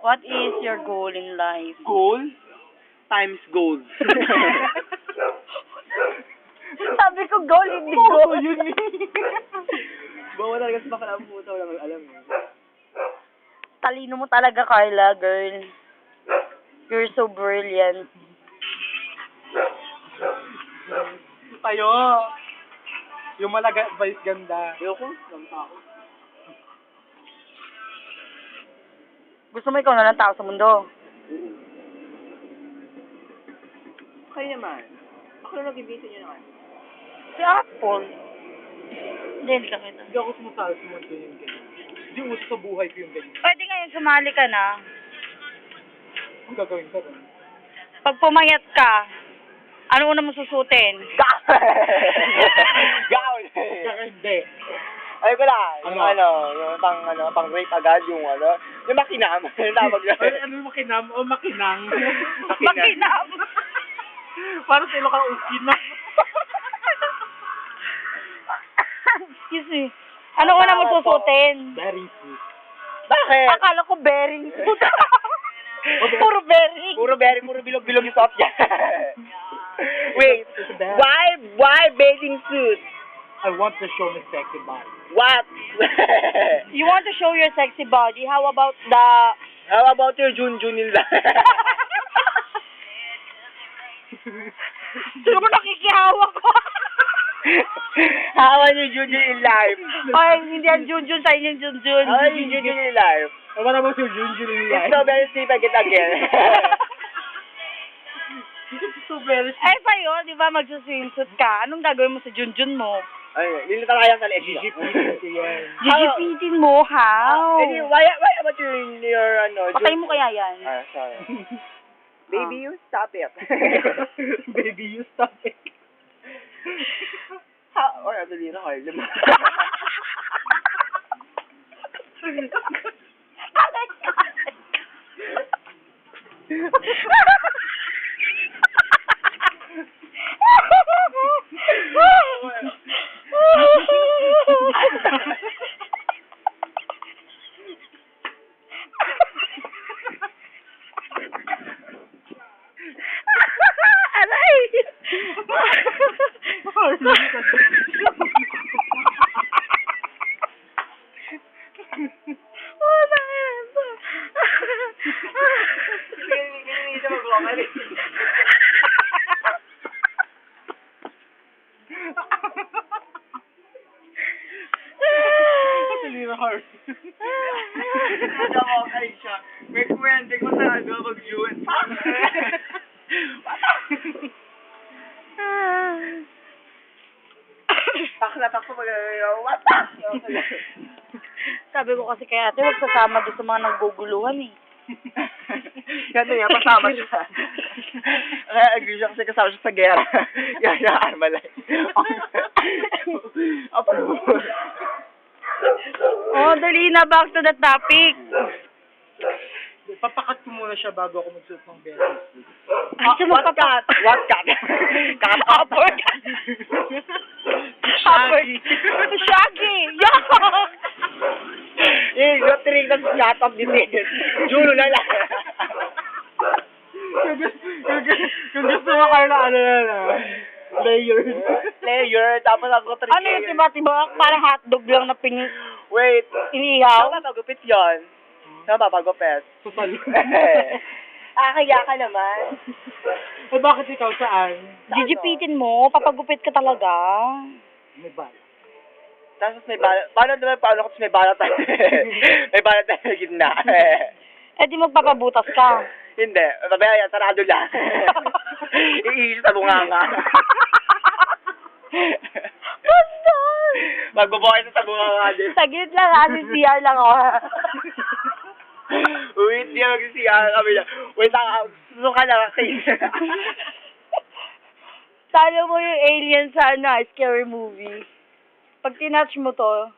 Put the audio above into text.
What is your goal in life? Gold times gold. Sabi ko goal, hindi Oo, goal. yun eh. Bawa talaga sa bakal ang puta, walang alam eh. Talino mo talaga, Carla, girl. You're so brilliant. Tayo. Yung malaga advice ganda. Ayoko. Gusto mo ikaw na lang tao sa mundo? Kayo naman. Ako na nag-ibisa niyo naman. Si Apple. Hindi ka kita. Hindi ako sumasali sa mga ganyan ganyan. Hindi uso sa buhay ko yung ganyan. Pwede ngayon sumali ka na. Ang gagawin ko rin. Pag pumayat ka, ano una mo susutin? Gown! Hindi. Ay ko lang, yung pang rape agad, yung makinam. Tawag na. Ano yung makinam? O makinang? Makinam. Parang sa ilo ka ukinam. Excuse me. Ano una mo susutin? Bearing suit. Bakit? Akala ko bearing suit. Puro bearing. Puro bilog-bilog yung suot niya. Wait, why bathing suit? I want to show my sexy body. What? You want to show your sexy body? How about How about your Junjun in life? Sino mo nakikihawak ko? How about your Junjun in life? Ay, hindi yan Junjun sa inyong Junjun. How about your Junjun in life? What about your Junjun in life? It's so very steep again. It's so very steep. Ay, sa'yo, di ba magsuswimsuit ka? Anong gagawin mo sa Junjun mo? Ay, lilita kaya sa leeg. Gigipitin mo, how? Why about your Patay mo kaya yan? Sorry. Baby, you stop it. Baby, you stop it. Or ano din ako, lima. Aray! Oh, naku. Talino heart. Nagkakakay siya. May kwente ko sa mag-June. Takla-tak ko what? Sabi ko kasi kay ate, huwag sasama doon sa mga nagguguluhan eh. Yan niya, pasama siya. Kaya agree siya kasi kasama siya sa gera. Yan niya, Armalay. Oh, dali na, back to the topic. Papakat ko muna siya bago ako magsuot ng bearing suit. What cut? What cut? Upward. Shaggy. Shaggy! Yuck! Eh, yung tiring na shut up din eh. Julo na lang. Kung gusto mo kayo na layer, tapos ako trick. Ano yung tiba-tiba? Parang hotdog lang na Wait. inihaw? Saan papagupit yun? Saan papagupit? Susal. Kaya ka naman. Eh, bakit ikaw saan? Gigipitin mo, papagupit ka talaga. May balat. Tapos may balat. Paano kung may balat tayo? May balat tayo sa gitna. Eh di magpapabutas ka. Hindi. Babaya yan, sarado lang. Iisip sa bunganga. Basta! Magbubuhay sa bunganga din. Saglit lang, CR lang ako. Wait, di mag-CR kami na. Wait, suka na kayo. Talo mo yung alien sa scary movie. Pag tinouch mo to,